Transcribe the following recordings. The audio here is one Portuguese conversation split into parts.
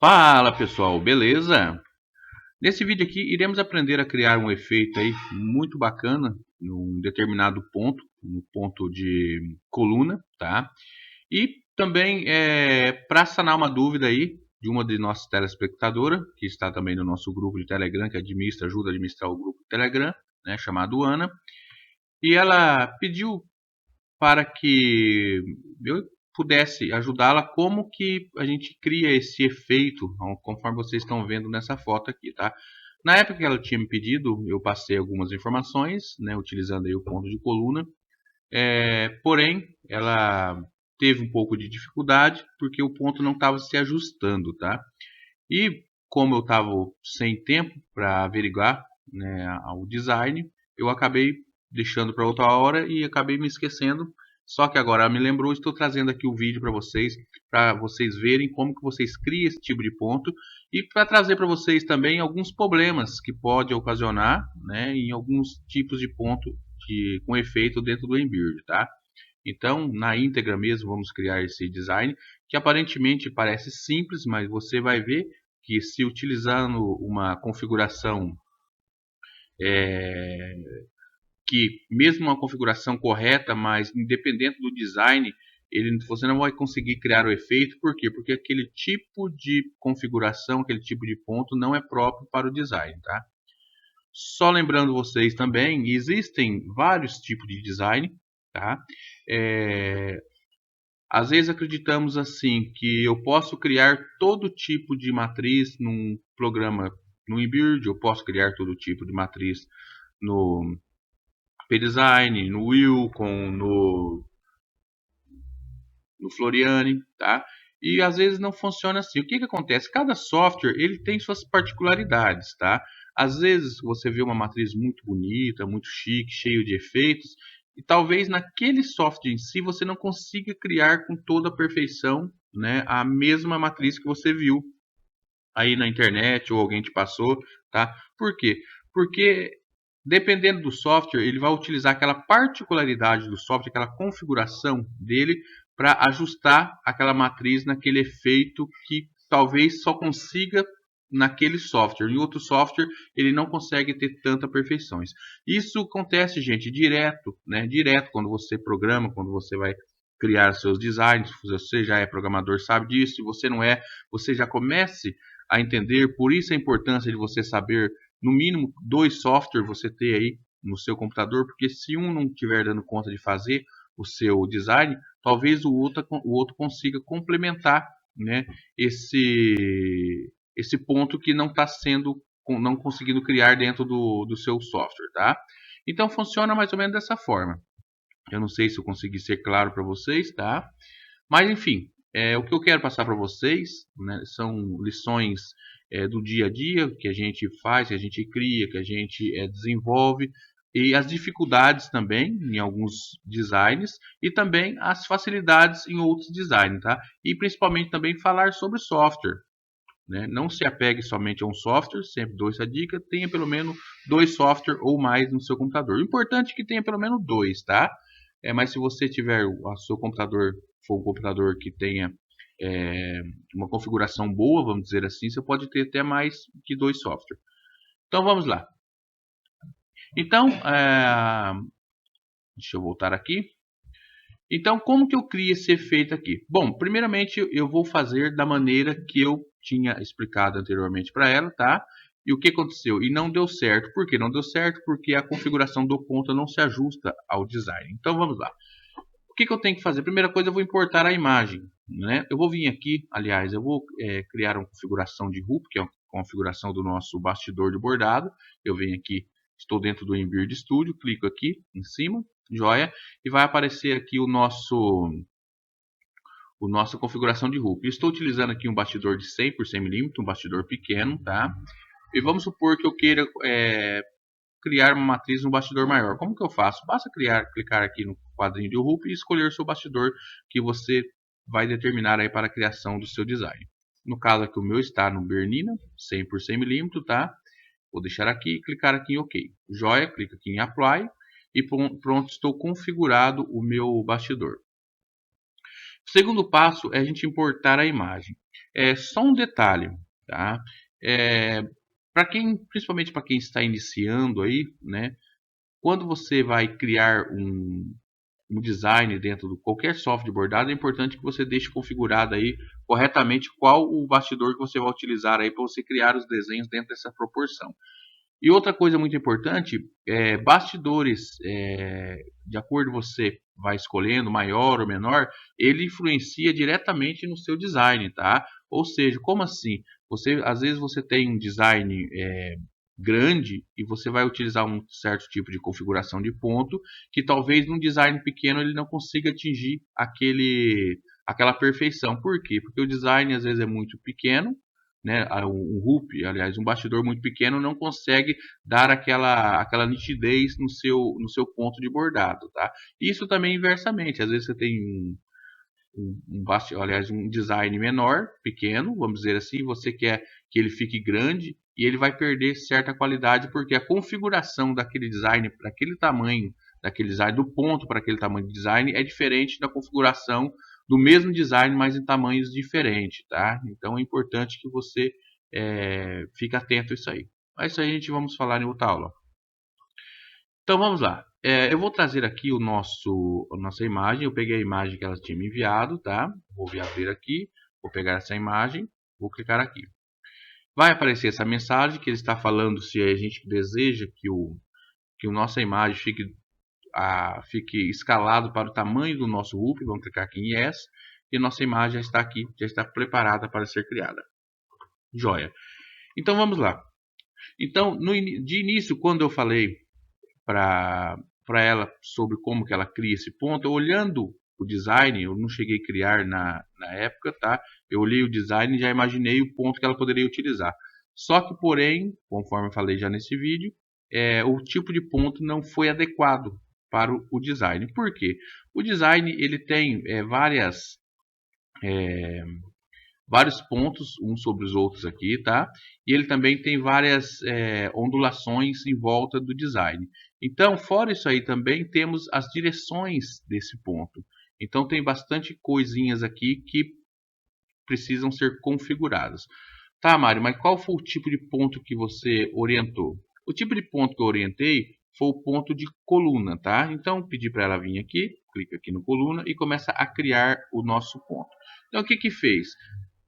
Fala pessoal, beleza? Nesse vídeo aqui iremos aprender a criar um efeito aí muito bacana num determinado ponto, no ponto de coluna, tá? E também para sanar uma dúvida aí de uma de nossas telespectadoras, que está também no nosso grupo de Telegram, que ajuda a administrar o grupo de Telegram, né, chamado Ana, e ela pediu para que eu pudesse ajudá-la como que a gente cria esse efeito, conforme vocês estão vendo nessa foto aqui, tá? Na época que ela tinha me pedido, eu passei algumas informações, né, utilizando aí o ponto de coluna, porém, ela teve um pouco de dificuldade, porque o ponto não estava se ajustando, tá? E como eu estava sem tempo para averiguar, né, o design, eu acabei deixando para outra hora e acabei me esquecendo. Só que agora ela me lembrou, estou trazendo aqui o vídeo para vocês verem como que vocês criam esse tipo de ponto e para trazer para vocês também alguns problemas que pode ocasionar, né, em alguns tipos de ponto com efeito dentro do Embird, tá? Então, na íntegra mesmo, vamos criar esse design, que aparentemente parece simples, mas você vai ver que se utilizando uma configuração é, que, mesmo uma configuração correta, mas independente do design, você não vai conseguir criar o efeito. Por quê? Porque aquele tipo de configuração, aquele tipo de ponto não é próprio para o design, tá? Só lembrando vocês também, existem vários tipos de design, tá? É, Às vezes acreditamos assim que eu posso criar todo tipo de matriz num programa no Inbuild, eu posso criar todo tipo de matriz no PDesign, no Wilcon, no Floriane, tá? E às vezes não funciona assim. O que que acontece? Cada software ele tem suas particularidades, tá? Às vezes você vê uma matriz muito bonita, muito chique, cheio de efeitos, e talvez naquele software em si você não consiga criar com toda a perfeição, né, a mesma matriz que você viu aí na internet ou alguém te passou, tá? Por quê? Porque dependendo do software, ele vai utilizar aquela particularidade do software, aquela configuração dele para ajustar aquela matriz naquele efeito que talvez só consiga naquele software. Em outro software, ele não consegue ter tanta perfeições. Isso acontece, gente, direto, né? Direto quando você programa, quando você vai criar seus designs. Se você já é programador, sabe disso. Se você não é, você já comece a entender. Por isso a importância de você saber no mínimo dois softwares você ter aí no seu computador, porque se um não estiver dando conta de fazer o seu design, talvez o outro consiga complementar, né, esse ponto que não está sendo, não conseguindo criar dentro do seu software, tá? Então funciona mais ou menos dessa forma. Eu não sei se eu consegui ser claro para vocês, tá? Mas enfim, o que eu quero passar para vocês, né, são lições do dia a dia que a gente faz, que a gente cria, que a gente desenvolve, e as dificuldades também em alguns designs e também as facilidades em outros designs, tá? E principalmente também falar sobre software, né? Não se apegue somente a um software, sempre dou essa dica, tenha pelo menos dois softwares ou mais no seu computador. O importante é que tenha pelo menos dois, tá? Mas se você tiver o seu computador, for um computador que tenha é, uma configuração boa, vamos dizer assim, você pode ter até mais que dois softwares. Então vamos lá. Então, deixa eu voltar aqui. Então, como que eu crio esse efeito aqui? Bom, primeiramente eu vou fazer da maneira que eu tinha explicado anteriormente para ela, tá? E o que aconteceu? E não deu certo. Por que não deu certo? Porque a configuração do ponto não se ajusta ao design. Então vamos lá. O que eu tenho que fazer? Primeira coisa, eu vou importar a imagem, né? Eu vou vir aqui, aliás, eu vou criar uma configuração de RUP, que é uma configuração do nosso bastidor de bordado. Eu venho aqui, estou dentro do Embird Studio, clico aqui em cima, joia, e vai aparecer aqui o nossa configuração de RUP. Estou utilizando aqui um bastidor de 100 por 100 milímetros, um bastidor pequeno, tá? E vamos supor que eu queira criar uma matriz no bastidor maior. Como que eu faço? Basta clicar aqui no quadrinho de RUP e escolher o seu bastidor que você vai determinar aí para a criação do seu design. No caso aqui o meu está no Bernina, 100 por 100 milímetros, tá? Vou deixar aqui e clicar aqui em OK. Joia, clica aqui em Apply e pronto, estou configurado o meu bastidor. O segundo passo é a gente importar a imagem. É só um detalhe, tá? Principalmente para quem está iniciando aí, né? Quando você vai criar um design dentro de qualquer software de bordado, é importante que você deixe configurado aí corretamente qual o bastidor que você vai utilizar aí para você criar os desenhos dentro dessa proporção. E outra coisa muito importante, bastidores, de acordo com você vai escolhendo, maior ou menor, ele influencia diretamente no seu design, tá? Ou seja, como assim? Às vezes você tem um design grande e você vai utilizar um certo tipo de configuração de ponto que talvez num design pequeno ele não consiga atingir aquela perfeição. Por quê? Porque o design às vezes é muito pequeno, né? Um hoop, aliás, um bastidor muito pequeno não consegue dar aquela nitidez no seu ponto de bordado, tá? Isso também inversamente, às vezes você tem um design menor, pequeno, vamos dizer assim, você quer que ele fique grande e ele vai perder certa qualidade porque a configuração daquele design para aquele tamanho, daquele design do ponto para aquele tamanho de design é diferente da configuração do mesmo design, mas em tamanhos diferentes, tá? Então é importante que você fique atento a isso aí. Mas isso aí a gente vamos falar em outra aula. Então vamos lá. Eu vou trazer aqui a nossa imagem. Eu peguei a imagem que ela tinha me enviado, tá? Vou abrir aqui, vou pegar essa imagem, vou clicar aqui. Vai aparecer essa mensagem que ele está falando se a gente deseja que a nossa imagem fique escalado para o tamanho do nosso RUP. Vamos clicar aqui em Yes. E nossa imagem já está aqui, já está preparada para ser criada. Joia. Então vamos lá. Então, de início, quando eu falei para ela sobre como que ela cria esse ponto, olhando o design, eu não cheguei a criar na época, tá? Eu olhei o design e já imaginei o ponto que ela poderia utilizar. Só que, porém, conforme eu falei já nesse vídeo, o tipo de ponto não foi adequado para o design. Por quê? O design ele tem vários pontos uns sobre os outros aqui, tá? E ele também tem várias ondulações em volta do design. Então, fora isso aí também temos as direções desse ponto. Então tem bastante coisinhas aqui que precisam ser configuradas. Tá, Mário, mas qual foi o tipo de ponto que você orientou? O tipo de ponto que eu orientei foi o ponto de coluna, tá? Então, pedi para ela vir aqui, clica aqui no coluna e começa a criar o nosso ponto. Então, o que que fez?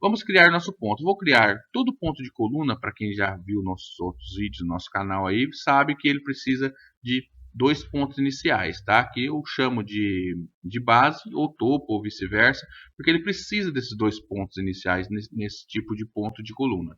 Vamos criar nosso ponto. Vou criar todo ponto de coluna, para quem já viu nossos outros vídeos no nosso canal aí, sabe que ele precisa de 2 pontos iniciais, tá? Que eu chamo de base, ou topo, ou vice-versa, porque ele precisa desses 2 pontos iniciais nesse tipo de ponto de coluna.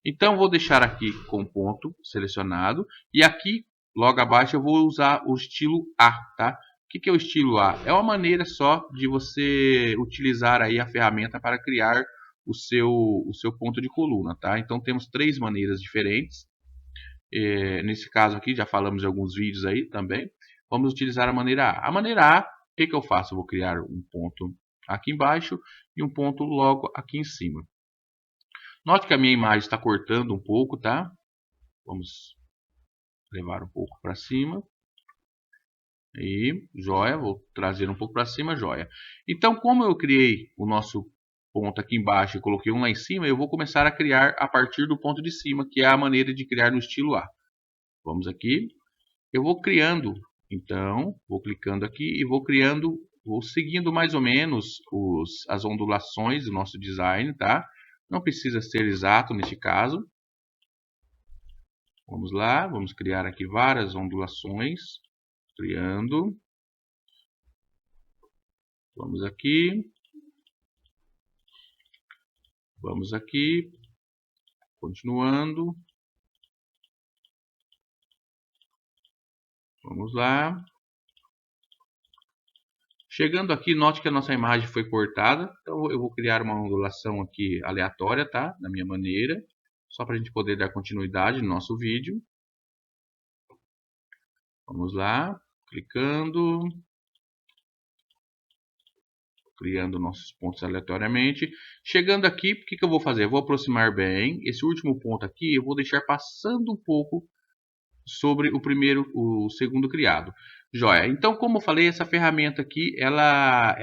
Então, vou deixar aqui com ponto selecionado, e aqui, logo abaixo, eu vou usar o estilo A, tá? O que é o estilo A? É uma maneira só de você utilizar aí a ferramenta para criar o seu ponto de coluna, tá? Então temos 3 maneiras diferentes. Nesse caso aqui, já falamos em alguns vídeos aí também. Vamos utilizar a maneira A. A maneira A, o que eu faço? Eu vou criar um ponto aqui embaixo e um ponto logo aqui em cima. Note que a minha imagem está cortando um pouco, tá? Vamos levar um pouco para cima. E joia, vou trazer um pouco para cima, joia. Então, como eu criei o nosso ponto aqui embaixo e coloquei um lá em cima, eu vou começar a criar a partir do ponto de cima, que é a maneira de criar no estilo A. Vamos aqui, eu vou criando, então, vou clicando aqui e vou criando, vou seguindo mais ou menos as ondulações do nosso design, tá? Não precisa ser exato neste caso. Vamos lá, vamos criar aqui várias ondulações, criando. Vamos aqui. Vamos aqui, continuando. Vamos lá. Chegando aqui, note que a nossa imagem foi cortada. Então eu vou criar uma ondulação aqui aleatória, tá? Da minha maneira. Só para a gente poder dar continuidade no nosso vídeo. Vamos lá, clicando. Criando nossos pontos aleatoriamente. Chegando aqui, o que eu vou fazer? Eu vou aproximar bem. Esse último ponto aqui, eu vou deixar passando um pouco sobre o segundo criado. Joia. Então, como eu falei, essa ferramenta aqui, ela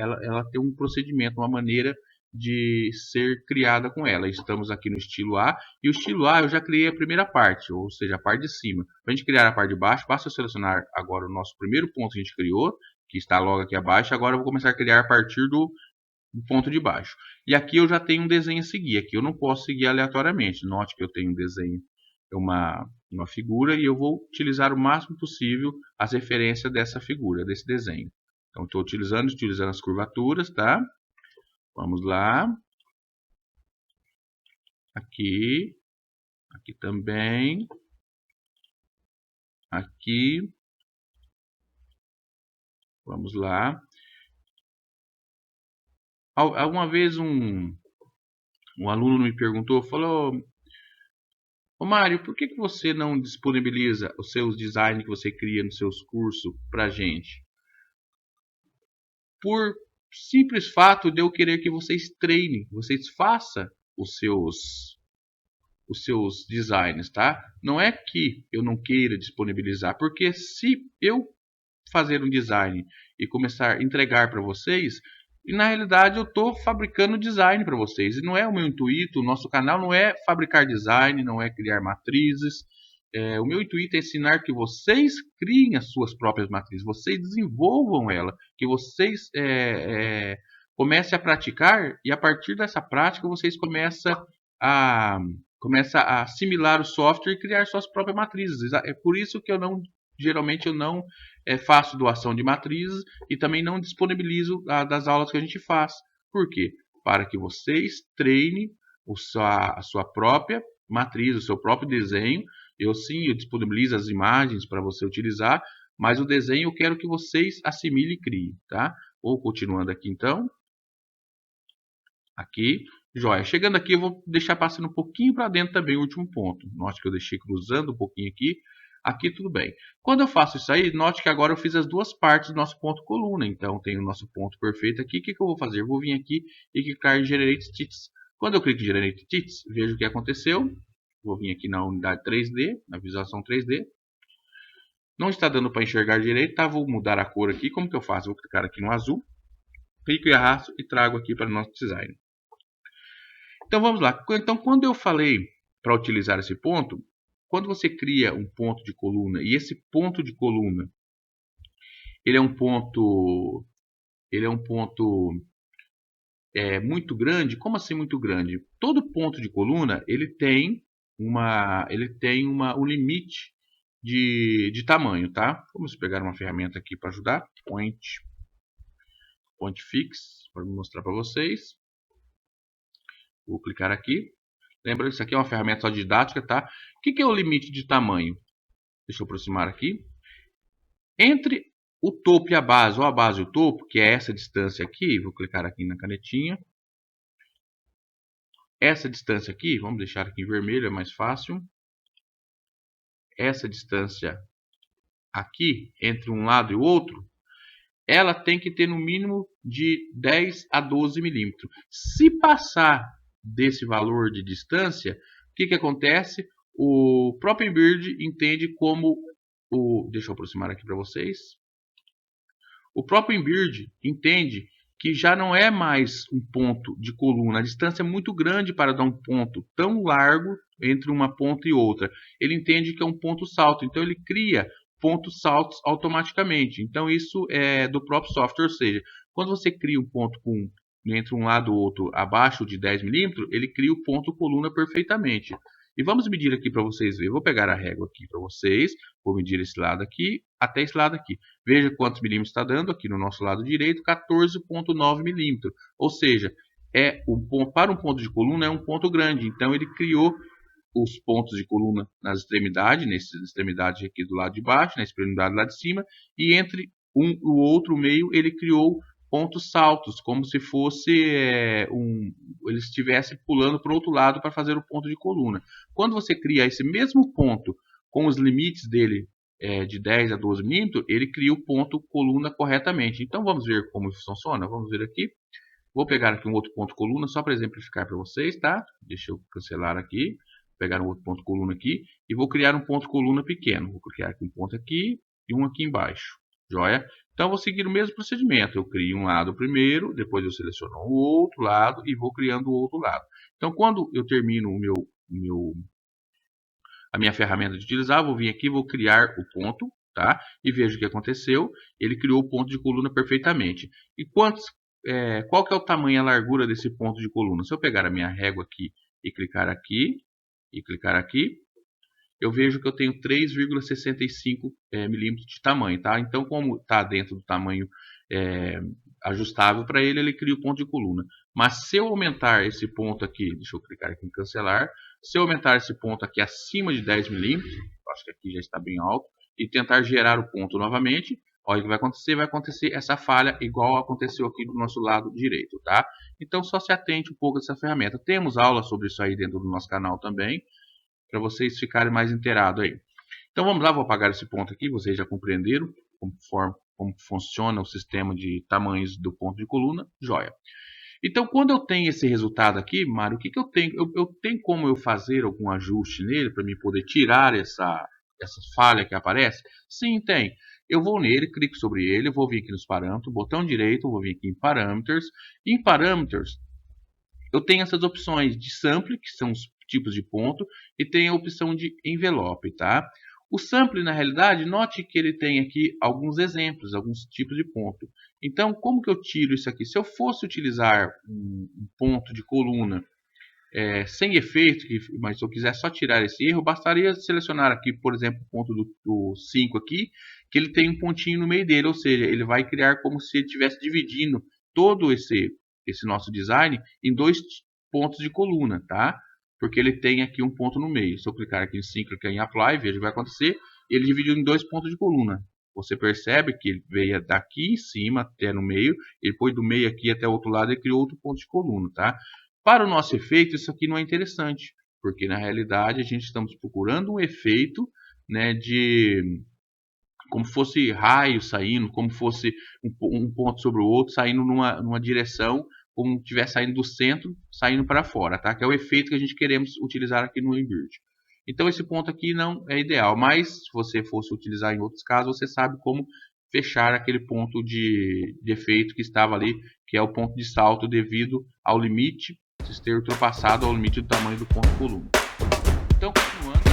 tem um procedimento, uma maneira de ser criada com ela. Estamos aqui no estilo A, e o estilo A eu já criei a primeira parte, ou seja, a parte de cima. Para a gente criar a parte de baixo, basta eu selecionar agora o nosso primeiro ponto que a gente criou, que está logo aqui abaixo. Agora eu vou começar a criar a partir do ponto de baixo. E aqui eu já tenho um desenho a seguir. Aqui eu não posso seguir aleatoriamente. Note que eu tenho um desenho, uma figura, e eu vou utilizar o máximo possível as referências dessa figura, desse desenho. Então estou utilizando as curvaturas, tá? Vamos lá. Aqui também. Aqui. Vamos lá. Alguma vez um aluno me perguntou, falou: ô Mário, por que você não disponibiliza os seus designs que você cria nos seus cursos para a gente? Por simples fato de eu querer que vocês treinem, vocês façam os seus designs, tá? Não é que eu não queira disponibilizar, porque se eu fazer um design e começar a entregar para vocês, e na realidade eu estou fabricando design para vocês, e não é o meu intuito. O nosso canal não é fabricar design, não é criar matrizes. O meu intuito é ensinar que vocês criem as suas próprias matrizes, vocês desenvolvam ela, que vocês comecem a praticar, e a partir dessa prática vocês começam a assimilar o software e criar suas próprias matrizes. É por isso que geralmente eu não faço doação de matrizes e também não disponibilizo das aulas que a gente faz. Por quê? Para que vocês treinem a sua própria matriz, o seu próprio desenho. Eu disponibilizo as imagens para você utilizar, mas o desenho eu quero que vocês assimilem e criem, tá? Ou continuando aqui então. Aqui, joia. Chegando aqui, eu vou deixar passando um pouquinho para dentro também o último ponto. Note que eu deixei cruzando um pouquinho aqui. Aqui tudo bem. Quando eu faço isso aí, note que agora eu fiz as duas partes do nosso ponto coluna. Então, tem o nosso ponto perfeito aqui. O que eu vou fazer? Eu vou vir aqui e clicar em Generate Stitches. Quando eu clico em Generate Stitches, vejo o que aconteceu. Vou vir aqui na unidade 3D, na visualização 3D. Não está dando para enxergar direito, tá? Vou mudar a cor aqui. Como que eu faço? Vou clicar aqui no azul. Clico e arrasto e trago aqui para o nosso design. Então vamos lá. Então, quando eu falei para utilizar esse ponto, quando você cria um ponto de coluna, e esse ponto de coluna, ele é um ponto muito grande. Como assim muito grande? Todo ponto de coluna ele tem um limite de tamanho, tá? Vamos pegar uma ferramenta aqui para ajudar. Point Fix, para mostrar para vocês. Vou clicar aqui. Lembra, isso aqui é uma ferramenta só didática, tá? O que é o limite de tamanho? Deixa eu aproximar aqui. Entre o topo e a base, ou a base e o topo, que é essa distância aqui, vou clicar aqui na canetinha. Essa distância aqui, vamos deixar aqui em vermelho, é mais fácil. Essa distância aqui, entre um lado e o outro, ela tem que ter no mínimo de 10 a 12 milímetros. Se passar desse valor de distância, o que acontece? O próprio Embird entende como deixa eu aproximar aqui para vocês. O próprio Embird entende que já não é mais um ponto de coluna. A distância é muito grande para dar um ponto tão largo entre uma ponta e outra. Ele entende que é um ponto salto, então ele cria pontos saltos automaticamente. Então isso é do próprio software, ou seja, quando você cria um ponto entre um lado e o outro abaixo de 10 milímetros, ele cria o ponto coluna perfeitamente. E vamos medir aqui para vocês verem. Vou pegar a régua aqui para vocês. Vou medir esse lado aqui até esse lado aqui. Veja quantos milímetros está dando aqui no nosso lado direito. 14,9 milímetros. Ou seja, para um ponto de coluna é um ponto grande. Então ele criou os pontos de coluna nas extremidades, nessas extremidades aqui do lado de baixo, na extremidade lá de cima. E entre o outro meio ele criou pontos saltos, como se fosse ele estivesse pulando para o outro lado para fazer o ponto de coluna. Quando você cria esse mesmo ponto com os limites dele de 10 a 12 milímetros, ele cria o ponto coluna corretamente. Então vamos ver como isso funciona. Vamos ver aqui. Vou pegar aqui um outro ponto coluna só para exemplificar para vocês, tá? Deixa eu cancelar aqui. Vou pegar um outro ponto coluna aqui e vou criar um ponto coluna pequeno. Vou criar aqui um ponto aqui e um aqui embaixo. Joia? Então, eu vou seguir o mesmo procedimento. Eu crio um lado primeiro, depois eu seleciono o outro lado e vou criando o outro lado. Então, quando eu termino a minha ferramenta de utilizar, vou vir aqui, vou criar o ponto, tá? E vejo o que aconteceu. Ele criou o ponto de coluna perfeitamente. E qual que é o tamanho e a largura desse ponto de coluna? Se eu pegar a minha régua aqui e clicar aqui, eu vejo que eu tenho 3,65 milímetros de tamanho, tá? Então, como está dentro do tamanho ajustável para ele, ele cria o ponto de coluna. Mas se eu aumentar esse ponto aqui, deixa eu clicar aqui em cancelar, se eu aumentar esse ponto aqui acima de 10 milímetros, acho que aqui já está bem alto, e tentar gerar o ponto novamente, olha o que vai acontecer. Vai acontecer essa falha igual aconteceu aqui do nosso lado direito, tá? Então, só se atente um pouco dessa ferramenta. Temos aula sobre isso aí dentro do nosso canal também, para vocês ficarem mais inteirados aí. Então vamos lá, vou apagar esse ponto aqui, vocês já compreenderam como funciona o sistema de tamanhos do ponto de coluna, joia. Então quando eu tenho esse resultado aqui, Mário, o que eu tenho? Eu tenho como eu fazer algum ajuste nele para me poder tirar essa falha que aparece? Sim, tem. Eu vou nele, clico sobre ele, vou vir aqui nos parâmetros, botão direito, vou vir aqui em parâmetros. Em parâmetros, eu tenho essas opções de sample, que são os tipos de ponto, e tem a opção de envelope, tá? O sample, na realidade, note que ele tem aqui alguns exemplos, alguns tipos de ponto. Então, como que eu tiro isso aqui? Se eu fosse utilizar um ponto de coluna sem efeito, mas se eu quiser só tirar esse erro, bastaria selecionar aqui, por exemplo, o ponto do 5 aqui, que ele tem um pontinho no meio dele, ou seja, ele vai criar como se ele estivesse dividindo todo esse nosso design em dois pontos de coluna, tá? Porque ele tem aqui um ponto no meio. Se eu clicar aqui em 5, clicar em Apply, veja o que vai acontecer. Ele dividiu em dois pontos de coluna. Você percebe que ele veio daqui em cima até no meio, ele foi do meio aqui até o outro lado e criou outro ponto de coluna, tá? Para o nosso efeito, isso aqui não é interessante, porque na realidade a gente estamos procurando um efeito, né, de como fosse raio saindo, como fosse um ponto sobre o outro, saindo numa direção, como estiver saindo do centro, saindo para fora, tá? Que é o efeito que a gente queremos utilizar aqui no Invert. Então esse ponto aqui não é ideal, mas se você fosse utilizar em outros casos, você sabe como fechar aquele ponto de efeito que estava ali, que é o ponto de salto devido ao limite, ter ultrapassado ao limite do tamanho do ponto de coluna. Então, continuando.